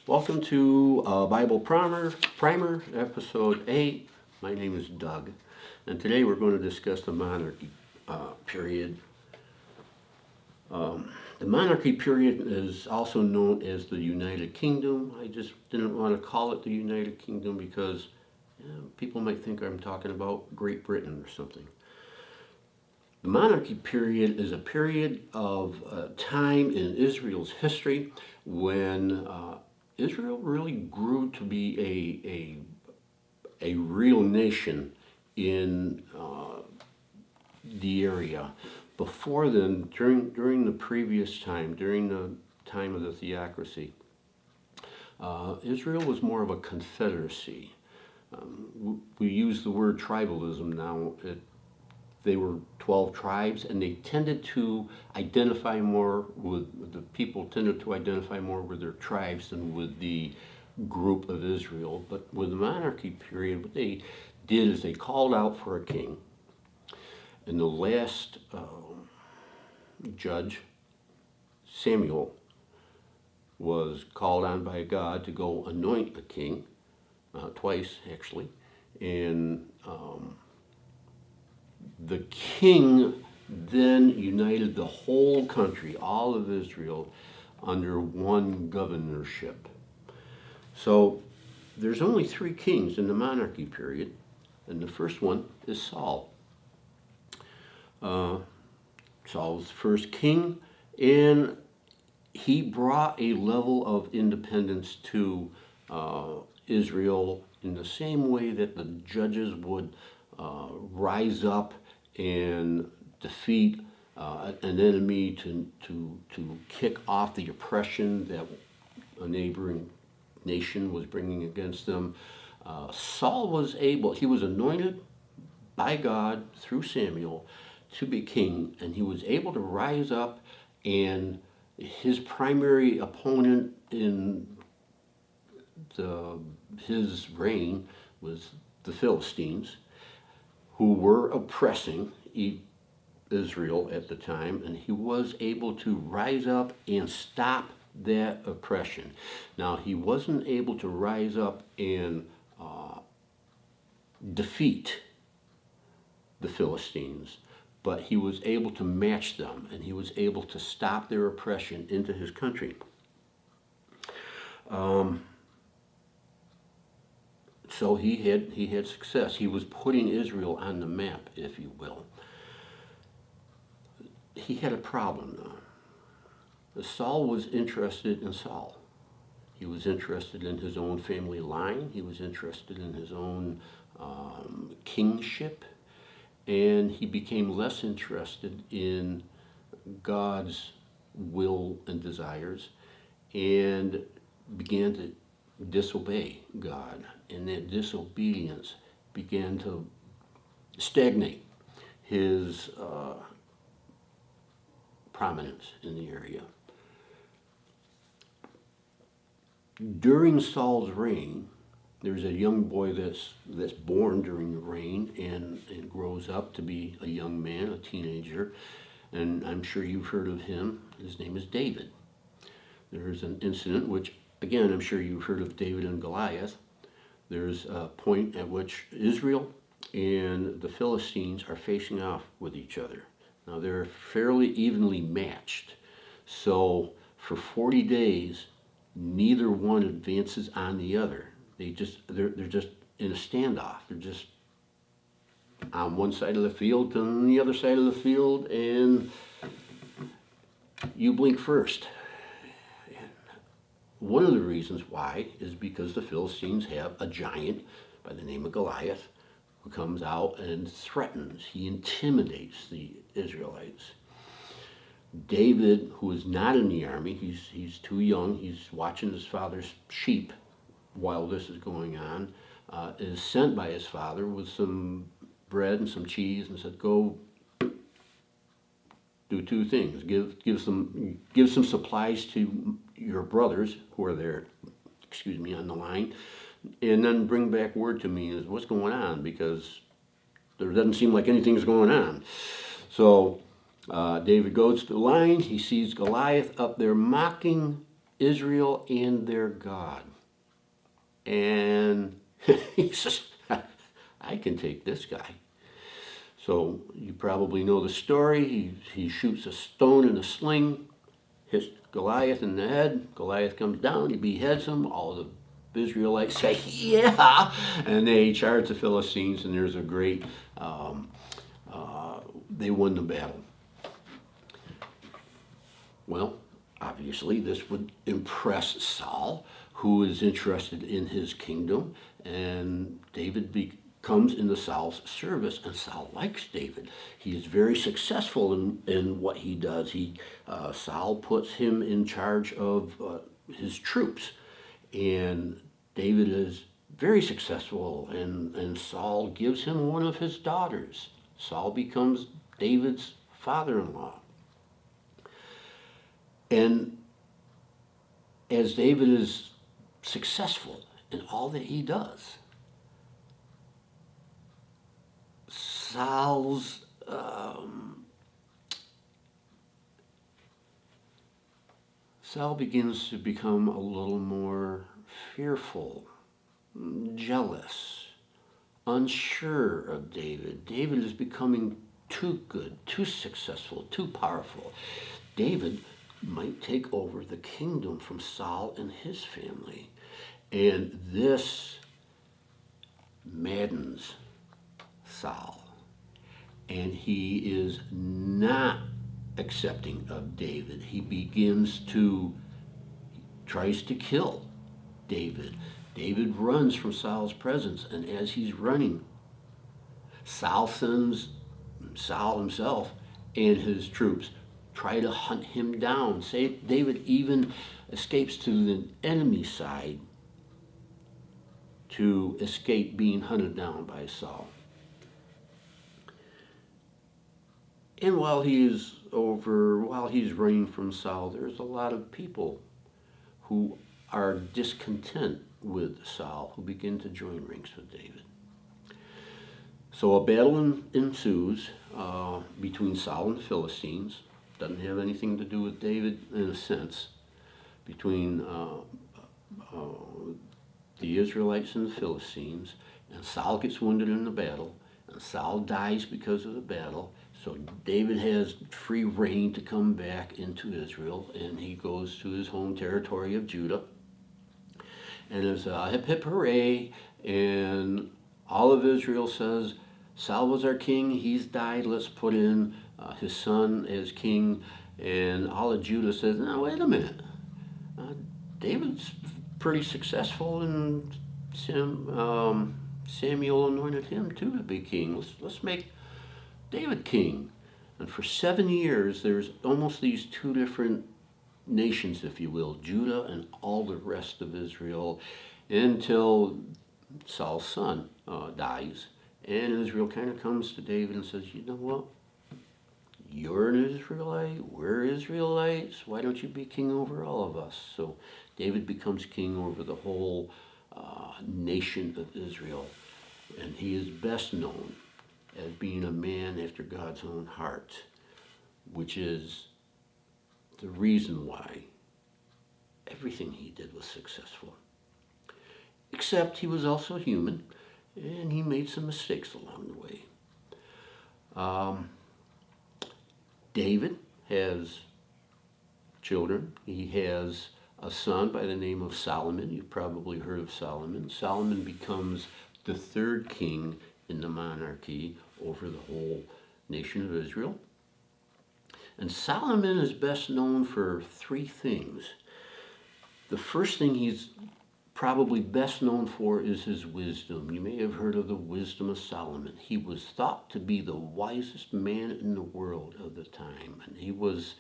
Welcome to Bible Primer, Episode 8. My name is Doug, and today we're going to discuss the monarchy period. The monarchy period is also known as the United Kingdom. I just didn't want to call it the United Kingdom because people might think I'm talking about Great Britain or something. The monarchy period is a period of time in Israel's history when Israel really grew to be a real nation in the area. Before then, during the previous time, during the time of the theocracy, Israel was more of a confederacy. We use the word tribalism now. They were 12 tribes, and they tended to identify more with the people tended to identify more with their tribes than with the group of Israel. But with the monarchy period, what they did is they called out for a king, and the last judge, Samuel, was called on by God to go anoint a king, twice actually, and the king then united the whole country, all of Israel, under one governorship. So there's only three kings in the monarchy period, and the first one is Saul. Saul's the first king, and he brought a level of independence to Israel in the same way that the judges would rise up and defeat an enemy to kick off the oppression that a neighboring nation was bringing against them. Saul was he was anointed by God through Samuel to be king, and he was able to rise up, and his primary opponent in his reign was the Philistines, who were oppressing Israel at the time, and he was able to rise up and stop that oppression. Now, he wasn't able to rise up and defeat the Philistines, but he was able to match them, and he was able to stop their oppression into his country. So he had success. He was putting Israel on the map, if you will. He had a problem, though. Saul was interested in Saul. He was interested in his own family line. He was interested in his own kingship. And he became less interested in God's will and desires and began to disobey God, and that disobedience began to stagnate his prominence in the area. During Saul's reign, there's a young boy that's born during the reign and grows up to be a young man, a teenager, and I'm sure you've heard of him. His name is David. There's an incident which, again, I'm sure you've heard of David and Goliath. There's a point at which Israel and the Philistines are facing off with each other. Now, they're fairly evenly matched. So for 40 days, neither one advances on the other. They're just in a standoff. They're just on one side of the field and on the other side of the field, and you blink first. One of the reasons why is because the Philistines have a giant by the name of Goliath who comes out and threatens. He intimidates the Israelites. David, who is not in the army, he's too young, he's watching his father's sheep while this is going on, is sent by his father with some bread and some cheese and said, go do two things. Give some supplies to your brothers who are there, on the line, and then bring back word to me as what's going on, because there doesn't seem like anything's going on. So David goes to the line. He sees Goliath up there mocking Israel and their God. And he says, I can take this guy. So you probably know the story. He shoots a stone in a sling, hits Goliath in the head. Goliath comes down, he beheads him. All the Israelites say, yeah! And they charge the Philistines, and there's a great, they won the battle. Well, obviously, this would impress Saul, who is interested in his kingdom, and David comes into Saul's service, and Saul likes David. He is very successful in what he does. Saul puts him in charge of his troops, and David is very successful, and Saul gives him one of his daughters. Saul becomes David's father-in-law. And as David is successful in all that he does, Saul begins to become a little more fearful, jealous, unsure of David. David is becoming too good, too successful, too powerful. David might take over the kingdom from Saul and his family. And this maddens Saul. And he is not accepting of David. He tries to kill David. David runs from Saul's presence, and as he's running, Saul himself and his troops try to hunt him down. David even escapes to the enemy side to escape being hunted down by Saul. And while he's running from Saul, there's a lot of people who are discontent with Saul who begin to join ranks with David. So a battle ensues between Saul and the Philistines. Doesn't have anything to do with David in a sense. Between the Israelites and the Philistines. And Saul gets wounded in the battle. And Saul dies because of the battle. So David has free reign to come back into Israel, and he goes to his home territory of Judah. And there's a hip hip hooray, and all of Israel says, Saul was our king, he's died, let's put in his son as king. And all of Judah says, no, wait a minute. David's pretty successful, and Samuel anointed him too to be king. Let's make David king. And for 7 years, there's almost these two different nations, if you will, Judah and all the rest of Israel, until Saul's son dies. And Israel kind of comes to David and says, you know what? You're an Israelite, we're Israelites, why don't you be king over all of us? So David becomes king over the whole nation of Israel. And he is best known as being a man after God's own heart, which is the reason why everything he did was successful. Except he was also human, and he made some mistakes along the way. David has children. He has a son by the name of Solomon. You've probably heard of Solomon. Solomon becomes the third king in the monarchy over the whole nation of Israel. And Solomon is best known for three things. The first thing he's probably best known for is his wisdom. You may have heard of the wisdom of Solomon. He was thought to be the wisest man in the world of the time, and he was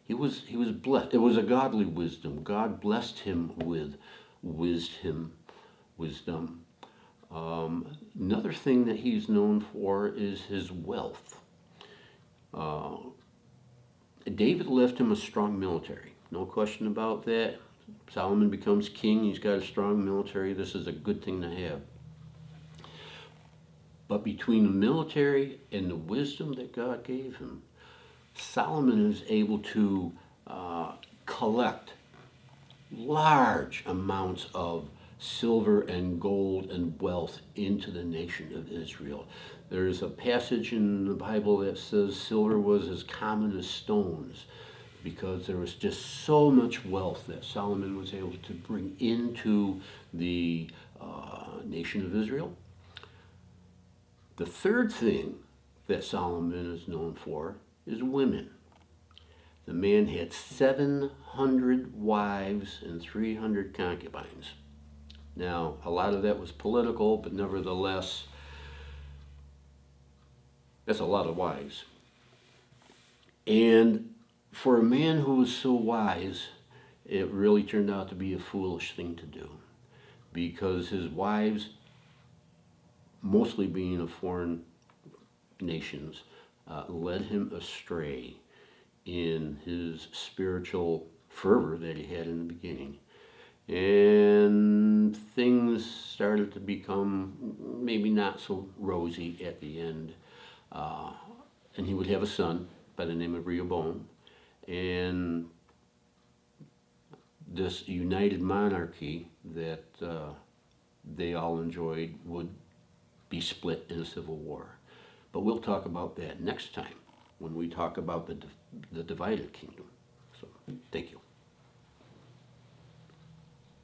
blessed. It was a godly wisdom. God blessed him with wisdom. Another thing that he's known for is his wealth. David left him a strong military. No question about that. Solomon becomes king. He's got a strong military. This is a good thing to have. But between the military and the wisdom that God gave him, Solomon is able to collect large amounts of silver and gold and wealth into the nation of Israel. There's a passage in the Bible that says silver was as common as stones because there was just so much wealth that Solomon was able to bring into the nation of Israel. The third thing that Solomon is known for is women. The man had 700 wives and 300 concubines. Now, a lot of that was political, but nevertheless, that's a lot of wives. And for a man who was so wise, it really turned out to be a foolish thing to do because his wives, mostly being of foreign nations, led him astray in his spiritual fervor that he had in the beginning. And things started to become maybe not so rosy at the end. And he would have a son by the name of Rehoboam. And this united monarchy that they all enjoyed would be split in a civil war. But we'll talk about that next time when we talk about the divided kingdom. So, thank you.